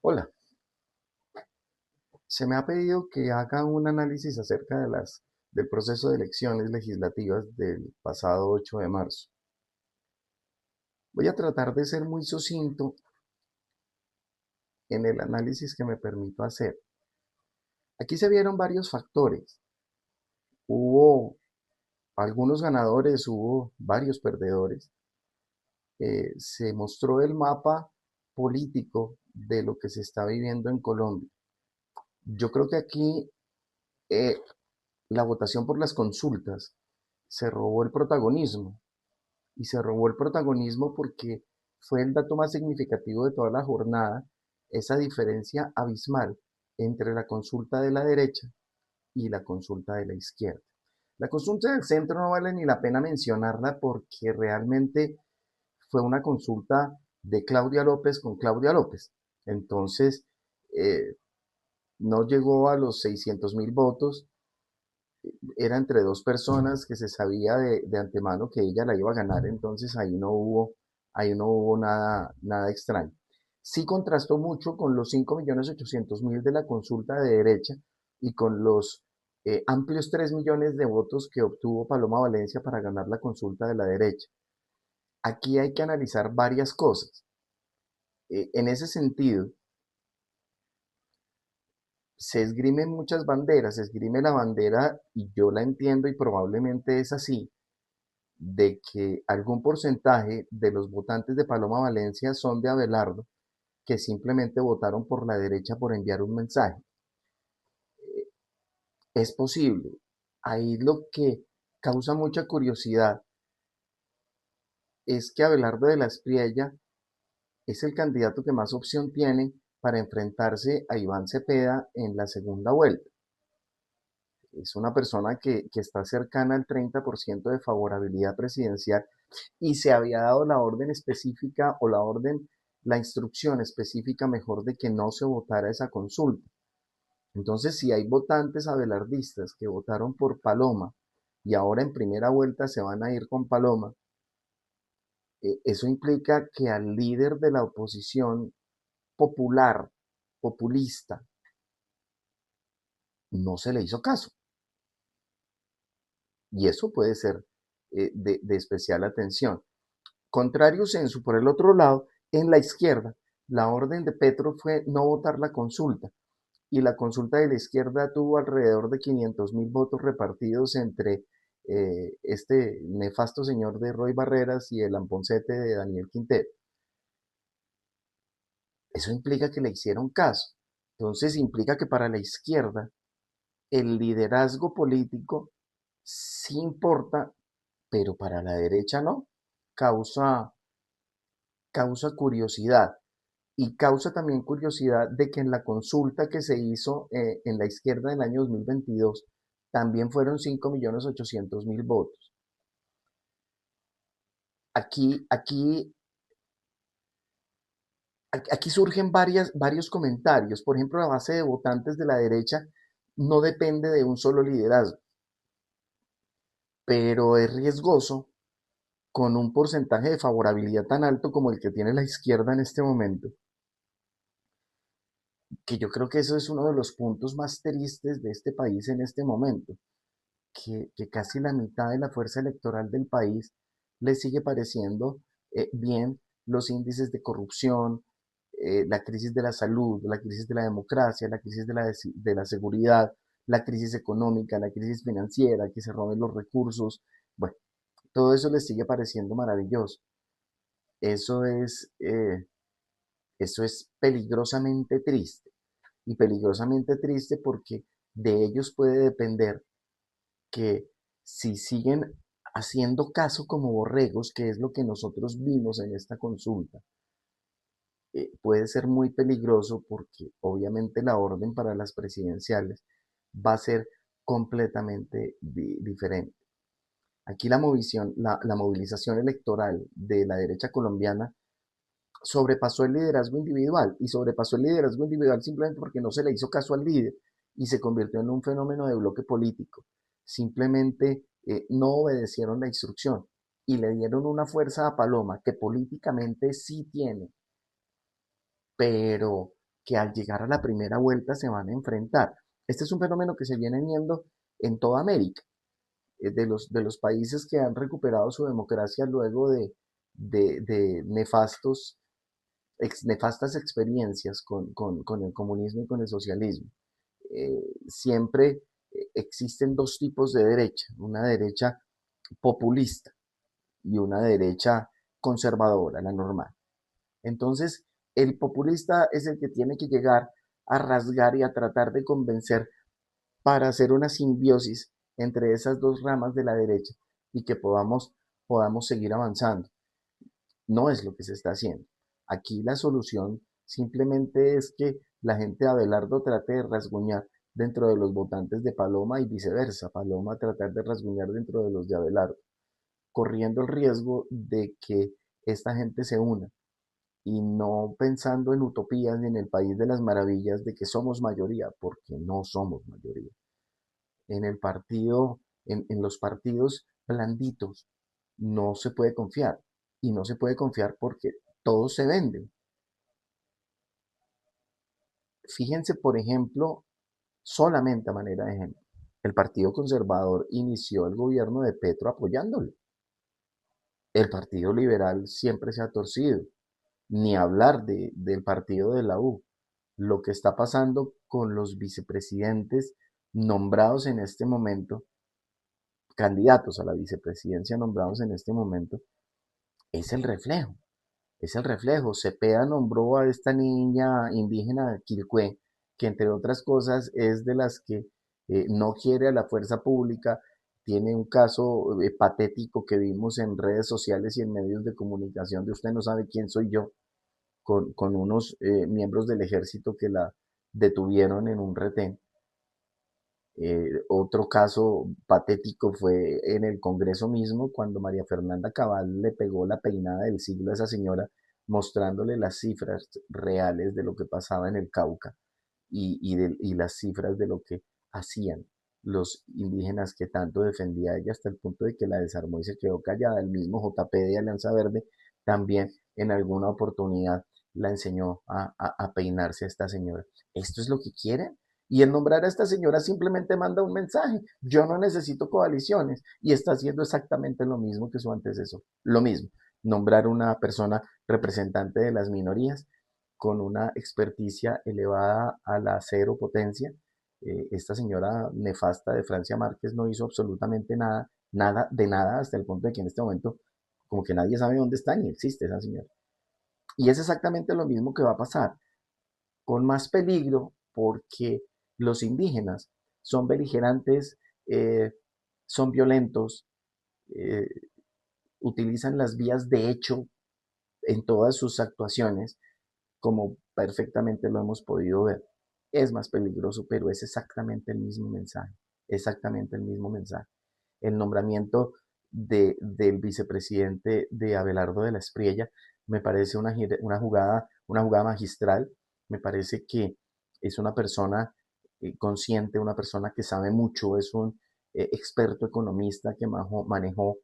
Hola, se me ha pedido que haga un análisis acerca del proceso de elecciones legislativas del pasado 8 de marzo. Voy a tratar de ser muy sucinto en el análisis que me permito hacer. Aquí se vieron varios factores. Hubo algunos ganadores, hubo varios perdedores. Se mostró el mapa político de lo que se está viviendo en Colombia. Yo creo que aquí eh, la votación por las consultas se robó el protagonismo. Y se robó el protagonismo porque fue el dato más significativo de toda la jornada, esa diferencia abismal entre la consulta de la derecha y la consulta de la izquierda. La consulta del centro no vale ni la pena mencionarla porque realmente fue una consulta de Claudia López con Claudia López. Entonces, eh, no llegó a los 600.000 votos, era entre dos personas que se sabía de antemano que ella la iba a ganar, entonces ahí no hubo nada extraño. Sí contrastó mucho con los 5.800.000 de la consulta de derecha y con los amplios 3 millones de votos que obtuvo Paloma Valencia para ganar la consulta de la derecha. Aquí hay que analizar varias cosas. En ese sentido, se esgrimen muchas banderas, se esgrime la bandera, y yo la entiendo y probablemente es así, de que algún porcentaje de los votantes de Paloma Valencia son de Abelardo, que simplemente votaron por la derecha por enviar un mensaje. Es posible. Ahí lo que causa mucha curiosidad es que Abelardo de la Espriella es el candidato que más opción tiene para enfrentarse a Iván Cepeda en la segunda vuelta. Es una persona que está cercana al 30% de favorabilidad presidencial, y se había dado la orden específica o la instrucción específica mejor de que no se votara esa consulta. Entonces, si hay votantes abelardistas que votaron por Paloma y ahora en primera vuelta se van a ir con Paloma, eso implica que al líder de la oposición popular, populista, no se le hizo caso. Y eso puede ser de especial atención. Contrario censo, por el otro lado, en la izquierda, la orden de Petro fue no votar la consulta, y la consulta de la izquierda tuvo alrededor de 500.000 votos repartidos entre este nefasto señor de Roy Barreras y el amponcete de Daniel Quintero. Eso implica que le hicieron caso. Entonces implica que para la izquierda el liderazgo político sí importa, pero para la derecha no. Causa, causa curiosidad. Y causa también curiosidad de que en la consulta que se hizo en la izquierda en el año 2022 también fueron 5.800.000 votos. Aquí, aquí, aquí surgen varios comentarios. Por ejemplo, la base de votantes de la derecha no depende de un solo liderazgo, pero es riesgoso con un porcentaje de favorabilidad tan alto como el que tiene la izquierda en este momento, que yo creo que eso es uno de los puntos más tristes de este país en este momento. Que casi la mitad de la fuerza electoral del país le sigue pareciendo bien los índices de corrupción, la crisis de la salud, la crisis de la democracia, la crisis de la seguridad, la crisis económica, la crisis financiera, que se roben los recursos. Bueno, todo eso les sigue pareciendo maravilloso. Eso es, eh, eso es peligrosamente triste. Y peligrosamente triste porque de ellos puede depender que, si siguen haciendo caso como borregos, que es lo que nosotros vimos en esta consulta, puede ser muy peligroso porque obviamente la orden para las presidenciales va a ser completamente diferente. Aquí la movilización electoral de la derecha colombiana sobrepasó el liderazgo individual, y sobrepasó el liderazgo individual simplemente porque no se le hizo caso al líder y se convirtió en un fenómeno de bloque político. Simplemente no obedecieron la instrucción y le dieron una fuerza a Paloma que políticamente sí tiene, pero que al llegar a la primera vuelta se van a enfrentar. Este es un fenómeno que se viene viendo en toda América, de los países que han recuperado su democracia luego de nefastas experiencias con el comunismo y con el socialismo. Siempre existen dos tipos de derecha, una derecha populista y una derecha conservadora, la normal. Entonces, el populista es el que tiene que llegar a rasgar y a tratar de convencer para hacer una simbiosis entre esas dos ramas de la derecha y que podamos seguir avanzando. No es lo que se está haciendo. Aquí la solución simplemente es que la gente de Abelardo trate de rasguñar dentro de los votantes de Paloma y viceversa, Paloma tratar de rasguñar dentro de los de Abelardo, corriendo el riesgo de que esta gente se una y no pensando en utopías ni en el país de las maravillas de que somos mayoría, porque no somos mayoría. En el partido, en los partidos blanditos, no se puede confiar. Y no se puede confiar porque todos se venden. Fíjense, por ejemplo, solamente a manera de ejemplo, el Partido Conservador inició el gobierno de Petro apoyándolo. El Partido Liberal siempre se ha torcido. Ni hablar del partido de la U. Lo que está pasando con los vicepresidentes nombrados en este momento, candidatos a la vicepresidencia nombrados en este momento, es el reflejo. Es el reflejo. Cepeda nombró a esta niña indígena Quilcué, que entre otras cosas es de las que no quiere a la fuerza pública. Tiene un caso patético que vimos en redes sociales y en medios de comunicación de usted no sabe quién soy yo, con unos miembros del ejército que la detuvieron en un retén. Otro caso patético fue en el Congreso mismo, cuando María Fernanda Cabal le pegó la peinada del siglo a esa señora, mostrándole las cifras reales de lo que pasaba en el Cauca y las cifras de lo que hacían los indígenas que tanto defendía ella, hasta el punto de que la desarmó y se quedó callada. El mismo JP de Alianza Verde también en alguna oportunidad la enseñó a peinarse a esta señora. ¿Esto es lo que quieren? Y el nombrar a esta señora simplemente manda un mensaje. Yo no necesito coaliciones. Y está haciendo exactamente lo mismo que su antecesor. Lo mismo. Nombrar una persona representante de las minorías con una experticia elevada a la cero potencia. Esta señora nefasta de Francia Márquez no hizo absolutamente nada, nada de nada, hasta el punto de que en este momento como que nadie sabe dónde está ni existe esa señora. Y es exactamente lo mismo que va a pasar, con más peligro porque los indígenas son beligerantes, eh, son violentos, eh, utilizan las vías de hecho en todas sus actuaciones, como perfectamente lo hemos podido ver. Es más peligroso, pero es exactamente el mismo mensaje, exactamente el mismo mensaje. El nombramiento del vicepresidente de Abelardo de la Espriella me parece una jugada magistral, me parece que es una persona consciente, una persona que sabe mucho, es un experto economista que manejó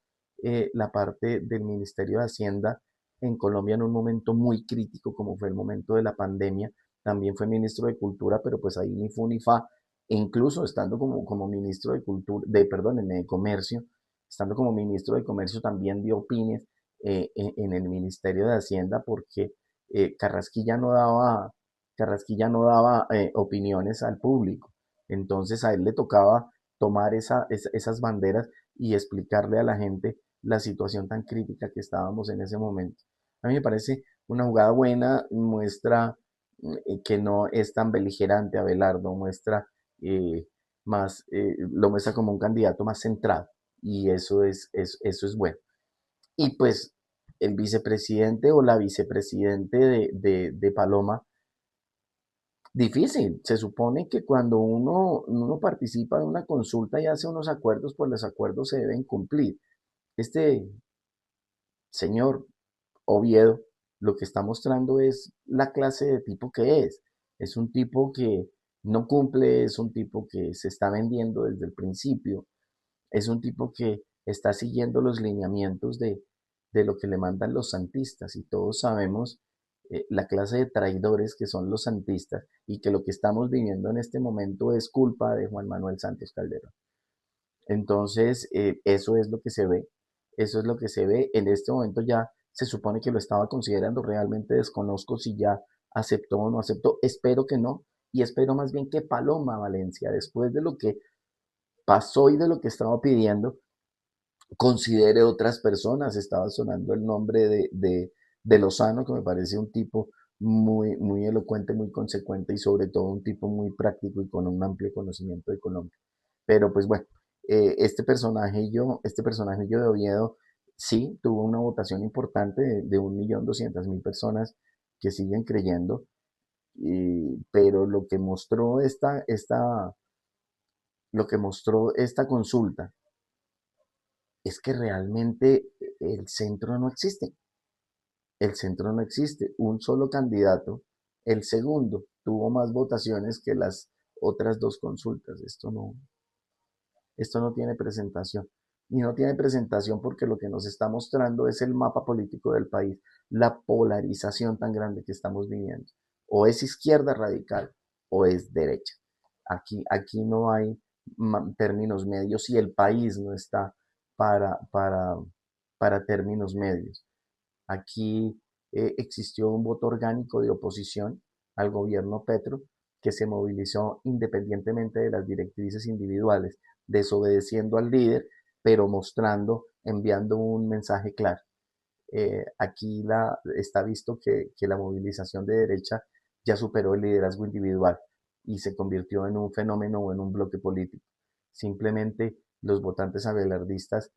la parte del Ministerio de Hacienda en Colombia en un momento muy crítico como fue el momento de la pandemia. También fue ministro de Cultura, pero pues ahí ni fu ni fa, e incluso estando como ministro de Cultura, perdón, de Comercio, estando como ministro de Comercio también dio opines en el Ministerio de Hacienda porque Carrasquilla no daba opiniones al público. Entonces a él le tocaba tomar esas banderas y explicarle a la gente la situación tan crítica que estábamos en ese momento. A mí me parece una jugada buena, muestra que no es tan beligerante Abelardo, lo muestra como un candidato más centrado y eso es bueno. Y pues el vicepresidente o la vicepresidente de Paloma, difícil. Se supone que cuando uno participa en una consulta y hace unos acuerdos, pues los acuerdos se deben cumplir. Este señor Oviedo lo que está mostrando es la clase de tipo que es. Es un tipo que no cumple, es un tipo que se está vendiendo desde el principio, es un tipo que está siguiendo los lineamientos de lo que le mandan los santistas y todos sabemos la clase de traidores que son los santistas y que lo que estamos viviendo en este momento es culpa de Juan Manuel Santos Calderón. Entonces, eso es lo que se ve, eso es lo que se ve. En este momento ya se supone que lo estaba considerando, realmente desconozco si ya aceptó o no aceptó, espero que no, y espero más bien que Paloma Valencia, después de lo que pasó y de lo que estaba pidiendo, considere otras personas. Estaba sonando el nombre de Lozano, que me parece un tipo muy elocuente, muy consecuente y sobre todo un tipo muy práctico y con un amplio conocimiento de Colombia. Pero pues bueno, este personaje yo de Oviedo sí tuvo una votación importante de 1.200.000 personas que siguen creyendo, pero lo que mostró esta consulta es que realmente el centro no existe. El centro no existe. Un solo candidato, el segundo, tuvo más votaciones que las otras dos consultas. Esto no tiene presentación. Y no tiene presentación porque lo que nos está mostrando es el mapa político del país, la polarización tan grande que estamos viviendo. O es izquierda radical o es derecha. Aquí no hay términos medios y el país no está para, para, para términos medios. Aquí existió un voto orgánico de oposición al gobierno Petro que se movilizó independientemente de las directrices individuales, desobedeciendo al líder, pero enviando un mensaje claro. Aquí está visto que la movilización de derecha ya superó el liderazgo individual y se convirtió en un fenómeno o en un bloque político. Simplemente los votantes abelardistas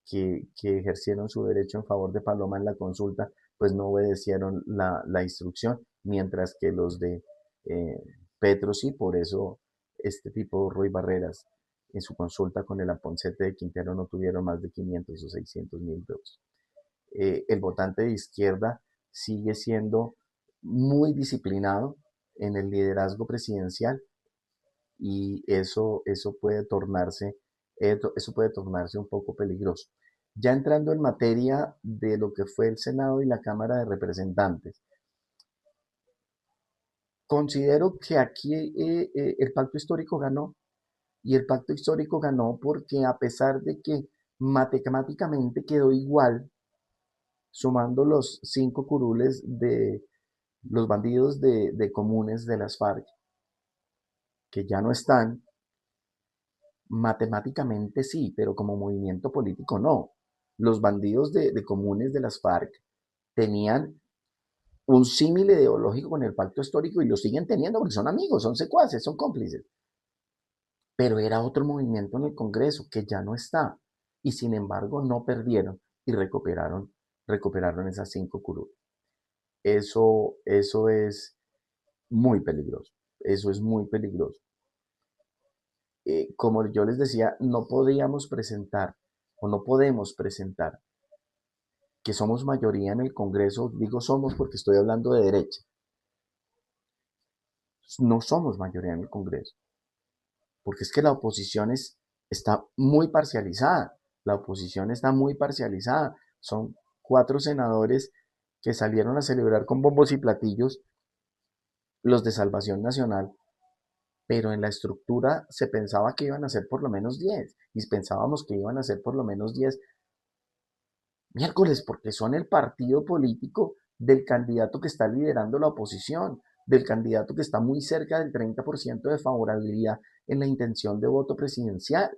que ejercieron su derecho en favor de Paloma en la consulta, pues no obedecieron la instrucción, mientras que los de eh, Petro sí. Por eso este tipo, Roy Barreras, en su consulta con el Aponcete de Quintero no tuvieron más de 500 o 600.000 votos. El votante de izquierda sigue siendo muy disciplinado en el liderazgo presidencial y eso puede tornarse un poco peligroso. Ya entrando en materia de lo que fue el Senado y la Cámara de Representantes, considero que aquí el pacto histórico ganó, y el pacto histórico ganó porque a pesar de que matemáticamente quedó igual, sumando los 5 curules de los bandidos de comunes de las FARC, que ya no están, matemáticamente sí, pero como movimiento político no. Los bandidos de comunes de las FARC tenían un símil ideológico con el pacto histórico y lo siguen teniendo porque son amigos, son secuaces, son cómplices. Pero era otro movimiento en el Congreso que ya no está. Y sin embargo no perdieron y recuperaron esas 5 curules. Eso es muy peligroso. Eso es muy peligroso. Como yo les decía, no podíamos presentar o no podemos presentar que somos mayoría en el Congreso. Digo somos porque estoy hablando de derecha. No somos mayoría en el Congreso, porque es que la oposición está muy parcializada. La oposición está muy parcializada. Son 4 senadores que salieron a celebrar con bombos y platillos los de Salvación Nacional, pero en la estructura se pensaba que iban a ser por lo menos 10 y pensábamos que iban a ser por lo menos 10 miércoles, porque son el partido político del candidato que está liderando la oposición, del candidato que está muy cerca del 30% de favorabilidad en la intención de voto presidencial.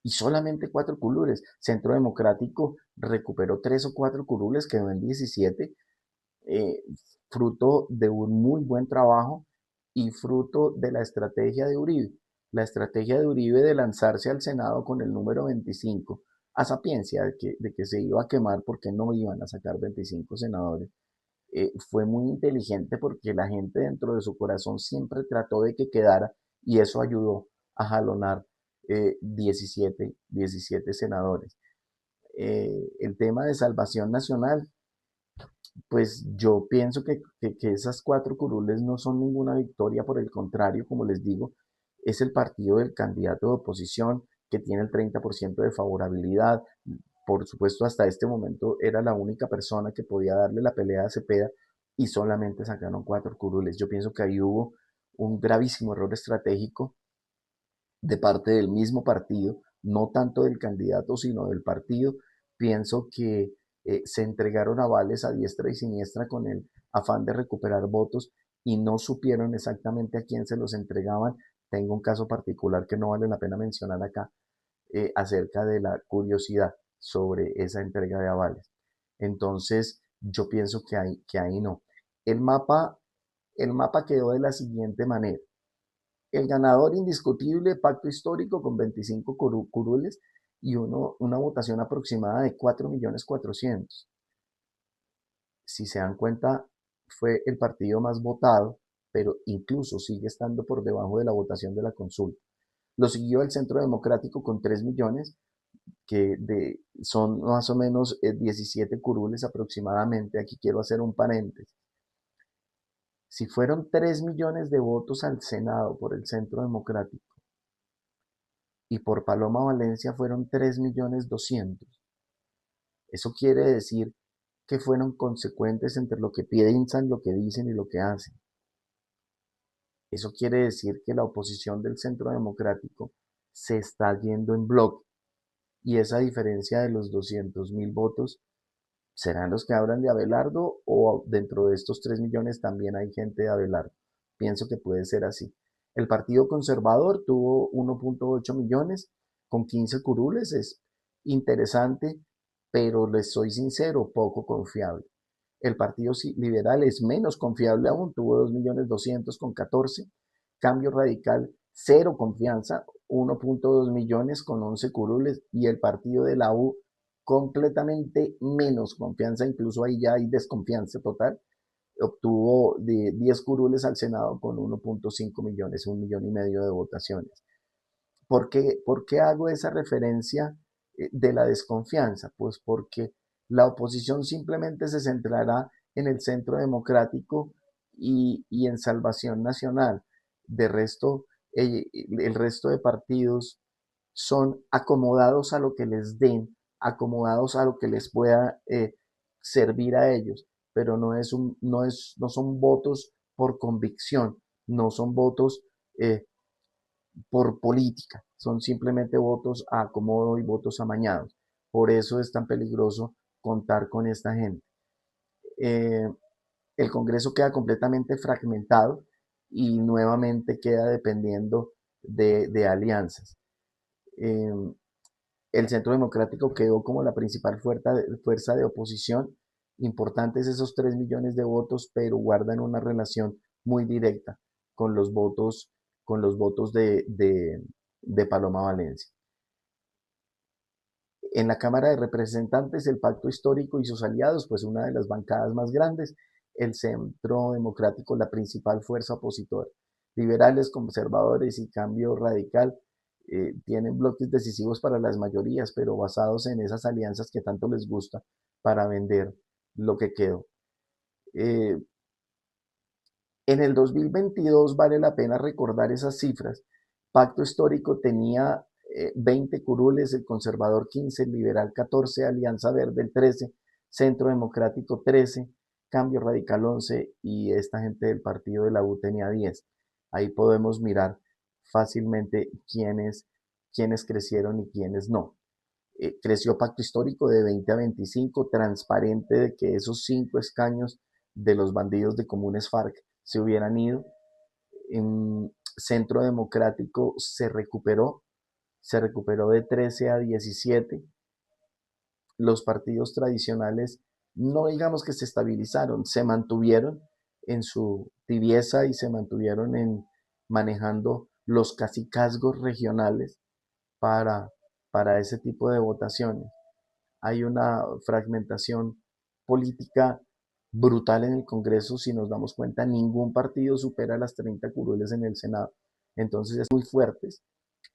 Y solamente 4 curules. Centro Democrático recuperó 3 o 4 curules, quedó en 17, eh, fruto de un muy buen trabajo y fruto de la estrategia de Uribe. La estrategia de Uribe de lanzarse al Senado con el número 25, a sapiencia de que se iba a quemar porque no iban a sacar 25 senadores, fue muy inteligente porque la gente dentro de su corazón siempre trató de que quedara y eso ayudó a jalonar 17 senadores. El tema de Salvación Nacional, pues yo pienso que esas 4 curules no son ninguna victoria, por el contrario, como les digo, es el partido del candidato de oposición que tiene el 30% de favorabilidad. Por supuesto, hasta este momento era la única persona que podía darle la pelea a Cepeda, y solamente sacaron 4 curules. Yo pienso que ahí hubo un gravísimo error estratégico de parte del mismo partido, no tanto del candidato, sino del partido. Pienso que se entregaron avales a diestra y siniestra con el afán de recuperar votos y no supieron exactamente a quién se los entregaban. Tengo un caso particular que no vale la pena mencionar acá, acerca de la curiosidad sobre esa entrega de avales. Entonces, yo pienso que ahí no. El mapa, el mapa quedó de la siguiente manera. El ganador indiscutible, pacto histórico con 25 curules y una votación aproximada de 4.400.000. Si se dan cuenta, fue el partido más votado, pero incluso sigue estando por debajo de la votación de la consulta. Lo siguió el Centro Democrático con 3 millones, son más o menos 17 curules aproximadamente. Aquí quiero hacer un paréntesis. Si fueron 3 millones de votos al Senado por el Centro Democrático y por Paloma Valencia fueron 3.200.000, eso quiere decir que fueron consecuentes entre lo que piensan, lo que dicen y lo que hacen. Eso quiere decir que la oposición del Centro Democrático se está yendo en bloque, y esa diferencia de los 200.000 votos serán los que hablan de Abelardo, o dentro de estos 3 millones también hay gente de Abelardo. Pienso que puede ser así. El Partido Conservador tuvo 1.8 millones con 15 curules. Es interesante, pero les soy sincero, poco confiable. El Partido Liberal es menos confiable aún, tuvo 2.200.000 con 14. Cambio Radical, cero confianza, 1.2 millones con 11 curules. Y el partido de la U, completamente menos confianza, incluso ahí ya hay desconfianza total. Obtuvo de 10 curules al Senado con 1.5 millones, 1,5 millones de votaciones. ¿Por qué hago esa referencia de la desconfianza? Pues porque la oposición simplemente se centrará en el Centro Democrático y en Salvación Nacional. De resto, el resto de partidos son acomodados a lo que les den, acomodados a lo que les pueda servir a ellos, pero no son votos por convicción, no son votos por política, son simplemente votos a acomodo y votos amañados. Por eso es tan peligroso contar con esta gente. Eh, el Congreso queda completamente fragmentado y nuevamente queda dependiendo de alianzas. Eh, el Centro Democrático quedó como la principal fuerza de oposición. Importantes esos 3 millones de votos, pero guardan una relación muy directa con los votos de Paloma Valencia. En la Cámara de Representantes, el Pacto Histórico y sus aliados, pues una de las bancadas más grandes. El Centro Democrático, la principal fuerza opositora. Liberales, conservadores y Cambio Radical tienen bloques decisivos para las mayorías, pero basados en esas alianzas que tanto les gusta para vender lo que quedó. Eh, en el 2022 vale la pena recordar esas cifras. Pacto Histórico tenía 20 curules, el Conservador 15, el Liberal 14, Alianza Verde 13, Centro Democrático 13, Cambio Radical 11 y esta gente del partido de la U tenía 10. Ahí podemos mirar fácilmente quiénes crecieron y quiénes no. Creció Pacto Histórico de 20 a 25, transparente de que esos 5 escaños de los bandidos de comunes FARC se hubieran ido. En Centro Democrático se recuperó de 13 a 17. Los partidos tradicionales no digamos que se estabilizaron, se mantuvieron en su tibieza y se mantuvieron manejando los cacicazgos regionales para, para ese tipo de votaciones. Hay una fragmentación política brutal en el Congreso. Si nos damos cuenta, ningún partido supera las 30 curules en el Senado. Entonces es muy fuertes,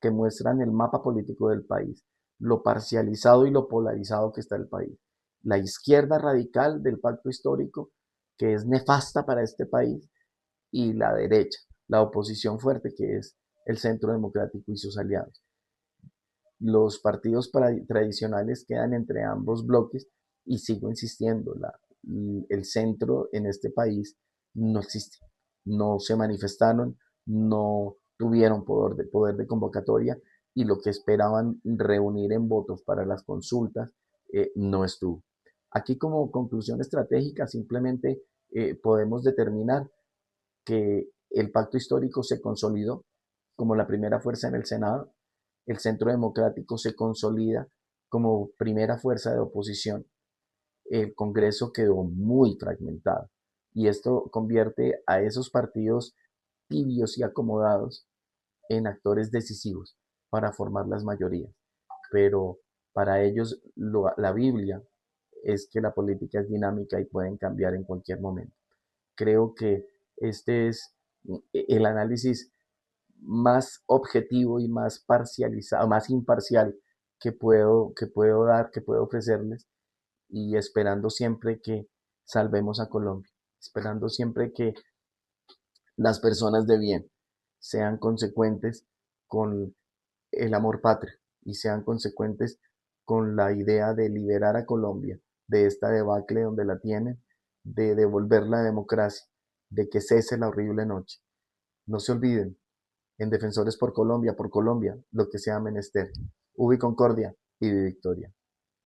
que muestran el mapa político del país, lo parcializado y lo polarizado que está el país. La izquierda radical del pacto histórico, que es nefasta para este país, y la derecha, la oposición fuerte, que es el Centro Democrático y sus aliados. Los partidos tradicionales quedan entre ambos bloques y sigo insistiendo, el centro en este país no existe. No se manifestaron, no tuvieron poder de convocatoria y lo que esperaban reunir en votos para las consultas no estuvo. Aquí como conclusión estratégica simplemente podemos determinar que el pacto histórico se consolidó como la primera fuerza en el Senado, el Centro Democrático se consolida como primera fuerza de oposición, el Congreso quedó muy fragmentado y esto convierte a esos partidos tibios y acomodados en actores decisivos para formar las mayorías. Pero para ellos la Biblia es que la política es dinámica y pueden cambiar en cualquier momento. Creo que este es el análisis más objetivo y más parcializado, más imparcial que puedo dar, que puedo ofrecerles y esperando siempre que salvemos a Colombia, esperando siempre que las personas de bien sean consecuentes con el amor patrio y sean consecuentes con la idea de liberar a Colombia de esta debacle donde la tienen, de devolver la democracia, de que cese la horrible noche. No se olviden, en Defensores por Colombia, lo que sea menester. Ubi Concordia y Victoria.